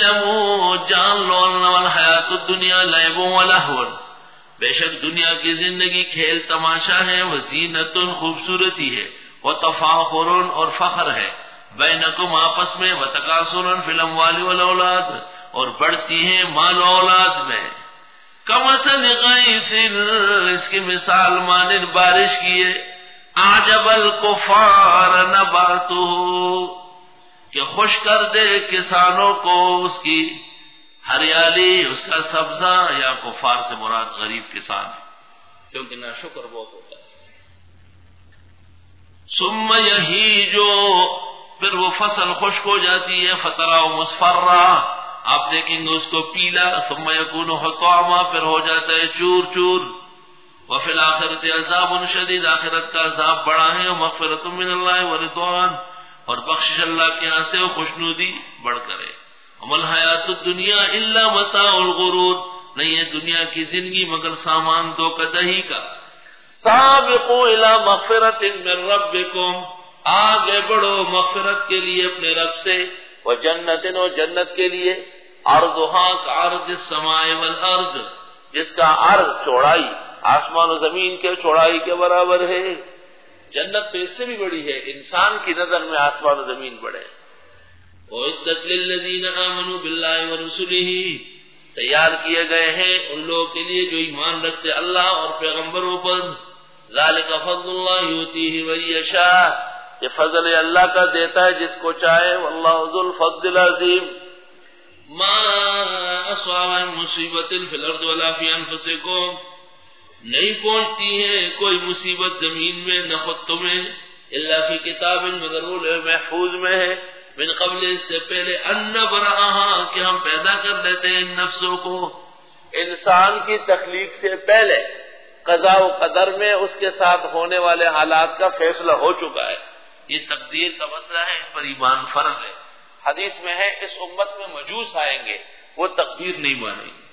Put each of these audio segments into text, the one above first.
اعلموا جان لو ان الحیات الدنیا لعب و لہو، بے شک دنیا کی زندگی کھیل تماشا ہے، وزینت خوبصورتی ہے، وتفاخر اور فخر ہے، بینکم آپس میں، وتکاثر فی الاموال والاولاد اور بڑھتی ہیں مال و اولاد میں، کمثل غیث اس کی مثال مانند بارش کی ہے، اعجب الکفار نباتہ کہ خوش کر دے کسانوں کو اس کی ہریالی، اس کا سبزہ، یا کفار سے مراد غریب کسان ہے کیونکہ ناشکر بہت ہوتا ہے۔ ثم یہیجو پھر وہ فصل خشک ہو جاتی ہے، فتراء مصفرا آپ دیکھیں گے اس کو پیلا، ثم یکون حطاما پھر ہو جاتا ہے چور چور، وفی الآخرۃ عذاب شدید آخرت کا عذاب بڑا ہے، ومغفرۃ من اللہ ورضوان اور بخشش اللہ کے ہاں سے، خوشنودی بڑھ کرے، وما الحیات الدنیا الا متاع الغرور نہیں ہے دنیا کی زندگی مگر سامان دھوکہ دہی کا۔ سابقوا الی مغفرۃ من ربکم آگے بڑھو مغفرت کے لیے اپنے رب سے، وجنت و جنت کے لیے، عرضھا کعرض السماء والارض جس کا عرض چوڑائی آسمان و زمین کے چوڑائی کے برابر ہے، جنت تو اس سے بھی بڑی ہے، انسان کی نظر میں آسمان و زمین بڑے۔ وعدت للذین آمنوا باللہ ورسلہ تیار کیے گئے ہیں ان لوگوں کے لیے جو ایمان رکھتے اللہ اور پیغمبروں پر، ذالک فضل اللہ یؤتیہ من یشاء یہ فضل اللہ کا دیتا ہے جس کو چاہے، واللہ ذو الفضل العظیم۔ ما اصاب من مصیبت فی الارض ولا فی انفسکم نہیں پہنچتی ہے کوئی مصیبت زمین میں نہ خود تمہیں، الا فی کتاب مگر وہ لوح محفوظ میں ہے، من قبل اس سے پہلے ان نبرأہا کہ ہم پیدا کر دیتے ہیں ان نفسوں کو، انسان کی تخلیق سے پہلے قضاء و قدر میں اس کے ساتھ ہونے والے حالات کا فیصلہ ہو چکا ہے، یہ تقدیر کا مسئلہ ہے، اس پر ایمان فرض ہے۔ حدیث میں ہے اس امت میں مجوس آئیں گے وہ تقدیر نہیں مانیں گے۔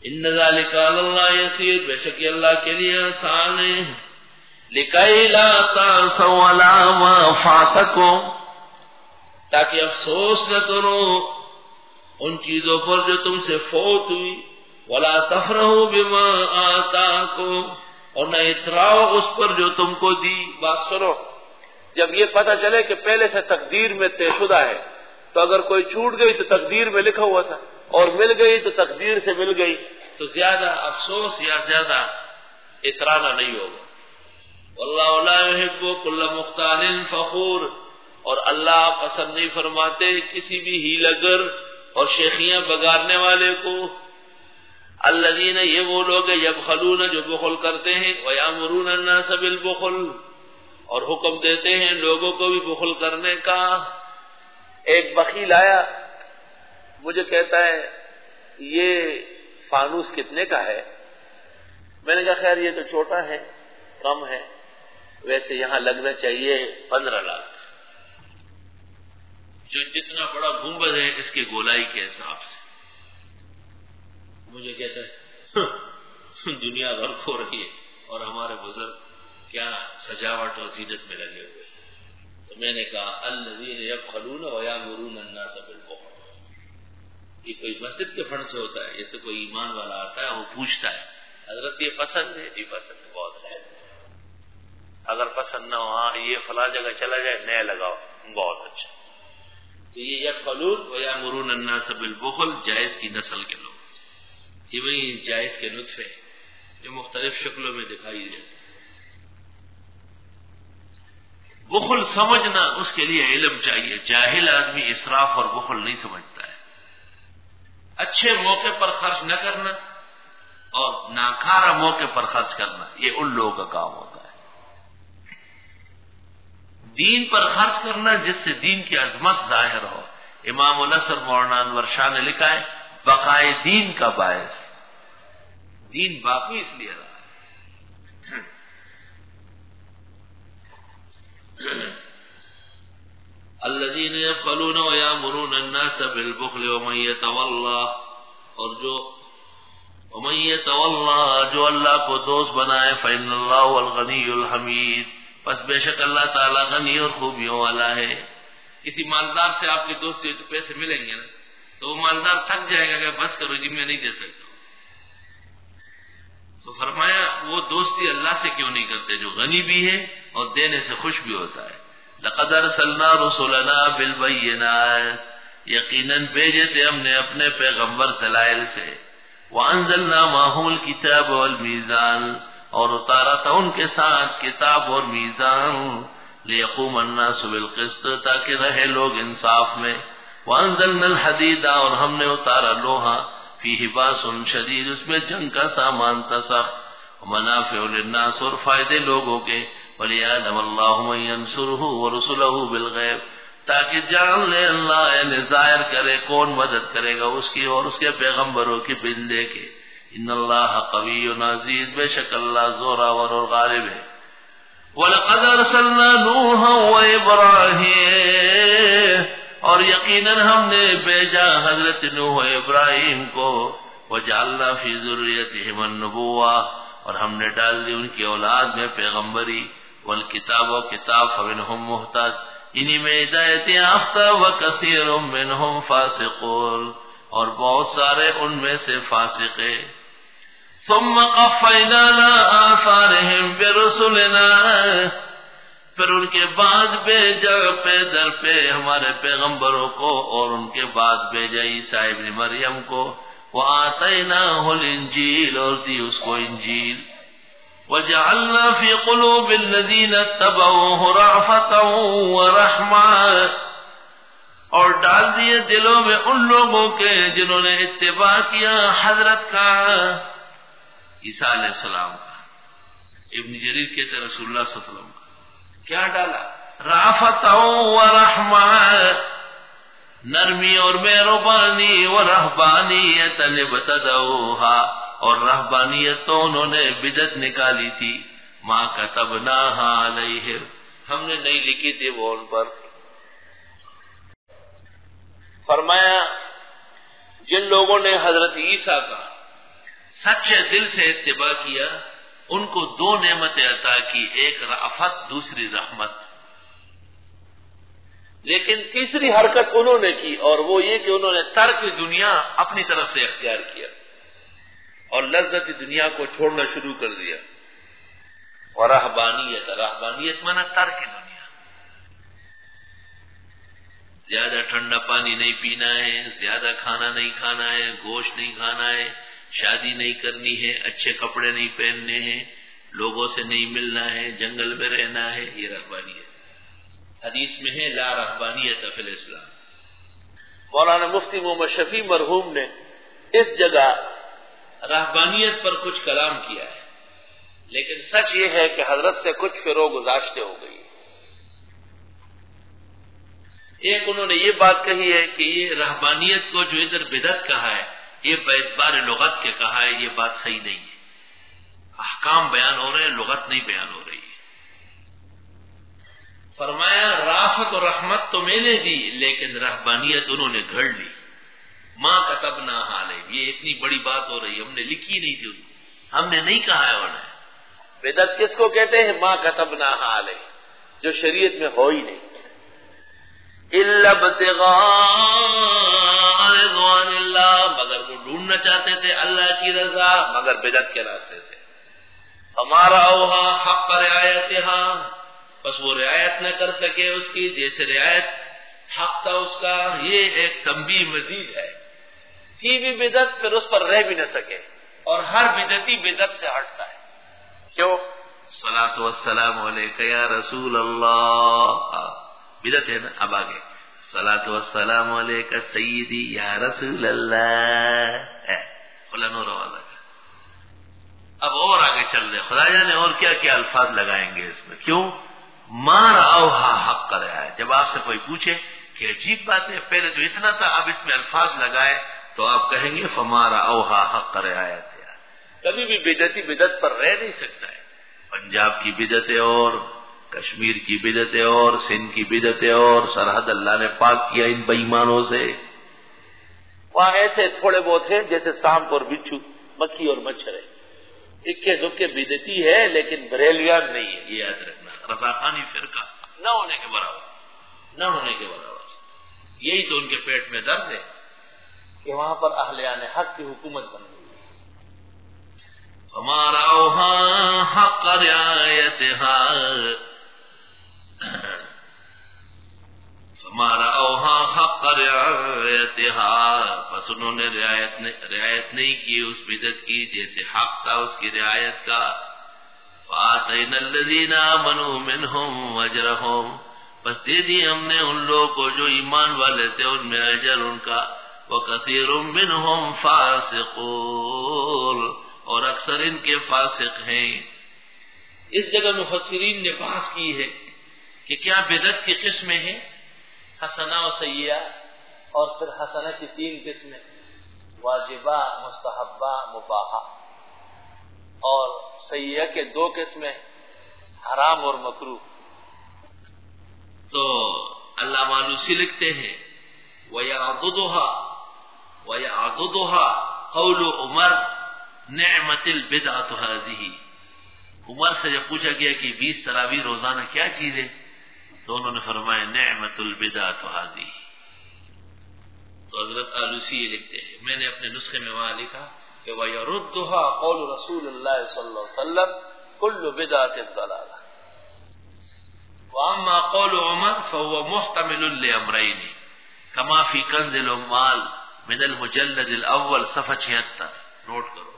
ان ذالک علی اللہ یسیر بے شک اللہ کے لیے آسان ہے، لکی لا تأسوا علی ما فاتکم تاکہ افسوس نہ کرو ان چیزوں پر جو تم سے فوت ہوئی، ولا تفرحوا بما آتاکم اور نہ اتراؤ اس پر جو تم کو دی۔ بات سنو، جب یہ پتہ چلے کہ پہلے سے تقدیر میں طے شدہ ہے تو اگر کوئی چھوٹ گئی تو تقدیر میں لکھا ہوا تھا، اور مل گئی تو تقدیر سے مل گئی، تو زیادہ افسوس یا زیادہ اترانا نہیں ہوگا۔ واللہ لا يحب كل مختال فخور اور اللہ پسند نہیں فرماتے کسی بھی ہیلہ گر اور شیخیاں بگاڑنے والے کو۔ الذین یہ وہ لوگ یبخلون جو بخل کرتے ہیں، ویامرون الناس بالبخل اور حکم دیتے ہیں لوگوں کو بھی بخل کرنے کا۔ ایک بخیل آیا مجھے کہتا ہے یہ فانوس کتنے کا ہے؟ میں نے کہا خیر یہ تو چھوٹا ہے کم ہے، ویسے یہاں لگنا چاہیے 15 لاکھ، جو جتنا بڑا گنبد ہے اس کی گولائی کے حساب سے۔ مجھے کہتا ہے دنیا غرق ہو رہی ہے اور ہمارے بزرگ کیا سجاوٹ اور زینت میں لگے ہوئے۔ تو میں نے کہا الذین یبخلون ویامرون الناس بالبخل، یہ کوئی مسجد کے فنڈ سے ہوتا ہے، یہ تو کوئی ایمان والا آتا ہے وہ پوچھتا ہے حضرت یہ پسند ہے؟ جی پسند ہے، بہت ہے۔ اگر پسند نہ ہو ہاں یہ فلاں جگہ چلا جائے نئے لگاؤ، بہت اچھا۔ تو یہ یبخلون ویامرون الناس بالبخل جائز کی نسل کے لوگ، یہ وہی جائز کے نطفے جو مختلف شکلوں میں دکھائی دیتے۔ بخل سمجھنا اس کے لیے علم چاہیے، جاہل آدمی اسراف اور بخل نہیں سمجھتا ہے۔ اچھے موقع پر خرچ نہ کرنا اور ناکارہ موقع پر خرچ کرنا یہ ان لوگوں کا کام ہوتا ہے۔ دین پر خرچ کرنا جس سے دین کی عظمت ظاہر ہو۔ امام النصر مولانا انور شاہ نے لکھا ہے بقائے دین کا باعث، دین باقی اس لیے رہا۔ الذین یبخلون ویامرون الناس بالبخل ومن یتولی اور ومن یتولی جو اللہ کو دوست بنائے فإن اللہ هو الغنی الحمید پس بے شک اللہ تعالی غنی اور خوبیوں والا ہے۔ کسی مالدار سے آپ کی دوستی تو پیسے ملیں گے نا، تو وہ مالدار تھک جائے گا کہ بس کرو جی میں نہیں دے سکتا. تو فرمایا وہ دوستی اللہ سے کیوں نہیں کرتے جو غنی بھی ہے اور دینے سے خوش بھی ہوتا ہے. لقد ارسلنا رسلنا بالبینات، یقیناً بھیجے تھے ہم نے اپنے پیغمبر دلائل سے. وانزلنا معهم الكتاب والمیزان، اور اتارا تھا ان کے ساتھ کتاب اور میزان. لیقوم الناس بالقسط، تاکہ رہے لوگ انصاف میں. وانزلنا الحدید، اور ہم نے اتارا لوہا. فیہ باس شدید، اس میں جنگ کا سامان تھا سخت. ومنافع للناس، اور فائدے لوگوں کے. ولیعلم اللہ من ینصرہ ورسلہ بالغیب، تاکہ جان لے اللہ یعنی ظاہر کرے کون مدد کرے گا اس کی اور اس کے پیغمبروں کی بندے کے. ان اللہ قوی عزیز، بے شک اللہ زوراور اور غالب ہے. وَلَقَدْ أَرْسَلْنَا نُوحًا وَإِبْرَاهِيمَ، اور یقیناً ہم نے بھیجا حضرت نوح و ابراہیم کو. وَجَعَلْنَا فِي ذُرِّيَّتِهِمُ النُّبُوَّةَ، اور ہم نے ڈال دی ان کی اولاد میں پیغمبری. والکتاب و کتاب فمنہم مہتد، انہی میں ہدایت یافتہ. وکثیر منہم فاسقون، اور بہت سارے ان میں سے فاسق ہیں. ثم قفینا علی آثارہم برسلنا، پھر ان کے بعد بھیجا پہ در پہ ہمارے پیغمبروں کو، اور ان کے بعد بھیجا عیسیٰ ابن مریم کو. وآتیناہ الانجیل، اور دی اس کو انجیل. وجعلنا في قلوب الذين اتبعوه رأفة ورحمة، اور ڈال دیے دلوں میں ان لوگوں کے جنہوں نے اتباع کیا حضرت کا عیسیٰ علیہ السلام کا. ابن جریر کہتے ہیں رسول اللہ صلی اللہ علیہ وسلم کا کیا ڈالا؟ رأفة ورحمة، نرمی اور مہربانی. ورہبانیت ابتدعوها، اور رہبانیت تو انہوں نے بدعت نکالی تھی. ما کتبناہا علیہم، ہم نے نہیں لکھی تھی وہ ان پر. فرمایا جن لوگوں نے حضرت عیسیٰ کا سچے دل سے اتباع کیا ان کو دو نعمتیں عطا کی، ایک رأفت دوسری رحمت. لیکن تیسری حرکت انہوں نے کی، اور وہ یہ کہ انہوں نے ترک دنیا اپنی طرف سے اختیار کیا اور لذت دنیا کو چھوڑنا شروع کر دیا. اور رہبانیت، رہبانیت مانا ترک دنیا. زیادہ ٹھنڈا پانی نہیں پینا ہے، زیادہ کھانا نہیں کھانا ہے، گوشت نہیں کھانا ہے، شادی نہیں کرنی ہے، اچھے کپڑے نہیں پہننے ہیں، لوگوں سے نہیں ملنا ہے، جنگل میں رہنا ہے. یہ رہبانیت. حدیث میں ہے لا رہبانیت فی الاسلام. مولانا مفتی محمد شفیع مرحوم نے اس جگہ رہبانیت پر کچھ کلام کیا ہے، لیکن سچ یہ ہے کہ حضرت سے کچھ فروغ گزاشتے ہو گئی. ایک انہوں نے یہ بات کہی ہے کہ یہ رہبانیت کو جو ادھر بدعت کہا ہے یہ باعتبار لغت کے کہا ہے، یہ بات صحیح نہیں ہے. احکام بیان ہو رہے ہیں، لغت نہیں بیان ہو رہی ہے. فرمایا رافت اور رحمت تو میں نے دی لیکن رہبانیت انہوں نے گھڑ لی. ماں کتبنا علیہم، یہ اتنی بڑی بات ہو رہی ہے، ہم نے لکھی نہیں تھی، ہم نے نہیں کہا ہے انہیں. بدعت کس کو کہتے ہیں؟ ماں کتبنا علیہم، جو شریعت میں ہو ہی نہیں. الا ابتغاء رضوان اللہ، مگر وہ ڈھونڈنا چاہتے تھے اللہ کی رضا مگر بدعت کے راستے سے. ہمارا اوہا حق رعایتها، بس وہ رعایت نہ کر سکے اس کی جیسے رعایت حق تھا اس کا. یہ ایک تنبیہ مزید ہے. تھی بھی بدعت پھر اس پر رہ بھی نہ سکے، اور ہر بدعتی بدعت سے ہٹتا ہے. کیوں؟ صلاۃ والسلام علیک یا رسول اللہ، بدعت ہے نا. اب آگے صلاۃ والسلام علیک سیدی یا رسول اللہ، خلا نور والا. اب اور آگے چل رہے، خدا جانے اور کیا کیا الفاظ لگائیں گے اس میں. کیوں؟ مار اوہا حق کر رہا ہے. جب آپ سے کوئی پوچھے کہ عجیب بات ہے، پہلے تو اتنا تھا اب اس میں الفاظ لگائے، تو آپ کہیں گے فمارا اوہا حق کر رہا ہے. کبھی بھی بدعتی بدعت پر رہ نہیں سکتا ہے. پنجاب کی بدعتیں اور کشمیر کی بدعتیں اور سندھ کی بدعتیں اور سرحد اللہ نے پاک کیا ان بے ایمانوں سے. وہاں ایسے تھوڑے بہت ہیں جیسے سانپ اور بچھو، مکھی اور مچھر ہے. اکے دکے بدعتی ہے لیکن بریلویان نہیں ہے. یہ یاد رکھنا، رضاخانی فرقہ نہ ہونے کے برابر، نہ ہونے کے برابر. یہی تو ان کے پیٹ میں درد ہے. کہ وہاں پر اہلیان حق کی حکومت بن گئی. فما رعوها حق رعایتها فما رعوها حق رعایتها، پس انہوں نے رعایت نہیں کی اس بدعت کی جیسے حق تھا اس کی رعایت کا. فآتینا الذین آمنوا منہم اجرہم، بس دے دی ہم نے ان لوگوں کو جو ایمان والے تھے ان میں اجر ان کا. وکثیر منہم فاسقون، اور اکثر ان کے فاسق ہیں. اس جگہ مفسرین نے بحث کی ہے کہ کیا بدعت کی قسمیں ہیں، حسنہ و سیئہ، اور پھر حسنہ کی 3 قسمیں، واجبہ، مستحبہ، مباحہ، اور سیئہ کے 2 قسمیں، حرام اور مکروہ. تو علامہ علوسی لکھتے ہیں وَيَعْضُدُهَا قَوْلُ عمر نعمت البدعۃ هذه. عمر سے جب پوچھا گیا کہ 20 تراویح روزانہ کیا چیز ہے تو انہوں نے فرمایا نعمت البدعۃ هذه. تو حضرت آلوسی یہ لکھتے ہیں، میں نے اپنے نسخے میں وہاں لکھا کہ وَيَرُدُّهَا قَوْلُ رسول اللہ صلی اللہ علیہ وسلم كُلُّ بِدْعَةٍ ضَلَالَةٍ. وَأَمَّا قَوْلُ عمر فَهُوَ مُحْتَمِلٌ لِأَمْرَيْنِ كما فی کنز العمال من المجلد الاول صفحہ 76. نوٹ کرو،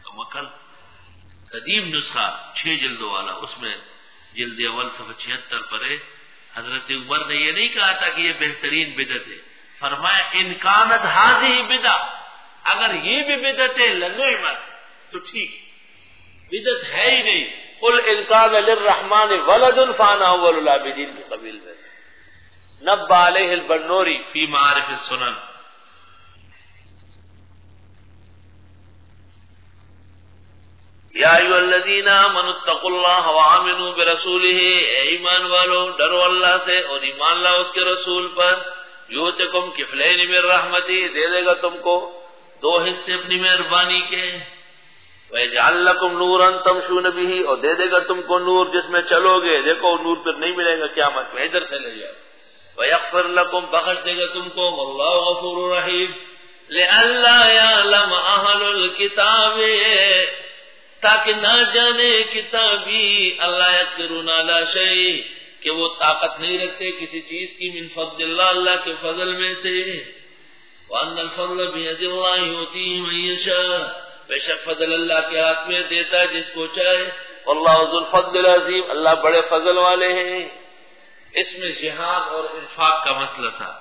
کمکل قدیم نسخہ 6 جلدوں والا، اس میں جلد اول صفحہ 76 پر ہے. حضرت عمر نے یہ نہیں کہا تھا کہ یہ بہترین بدعت ہے، فرمایا ان کانت هذه بدعہ، اگر یہ بھی بدعت ہے لنعمت تو ٹھیک، بدعت ہے ہی نہیں. قل ان کان للرحمن ولد فانا اول العابدین کی قبیل میں نبہ علیہ البنوری فی معارف السنن. یا ایھا الذین آمنوا اتقوا اللہ وآمنوا برسولہ، اے ایمان والو ڈرو اللہ سے اور ایمان لاؤ اس کے رسول پر. یؤتکم کفلین من رحمتی، دے دے گا تم کو 2 حصے اپنی مہربانی کے. وَيَجْعَلْ لَكُمْ نُورًا تَمْشُونَ بِهِ، اور دے دے گا تم کو نور جس میں چلو گے. دیکھو نور پھر نہیں ملے گا قیامت میں، ادھر سے لے جاؤ. وَيَغْفِرْ لَكُمْ، بخش دے گا تم کو. وَاللَّهُ غَفُورٌ رَحِيمٌ. لِأَلَّا يَعْلَمَ أَهْلُ الْكِتَابِ، تاکہ نہ جانے کتابی، اللہ يَقْدِرُونَ عَلَى شَيْءٍ، کہ وہ طاقت نہیں رکھتے کسی چیز کی، من فضل اللہ، اللہ کے فضل میں سے. وَأَنَّ الْفَضْلَ بِيَدِ اللَّهِ يُؤْتِيهِ مَن يَشَاءُ، بے شک فضل اللہ کے ہاتھ میں دیتا ہے جس کو چاہے. واللہ ذو الفضل العظیم، اللہ بڑے فضل والے ہیں. اس میں جہاد اور انفاق کا مسئلہ تھا.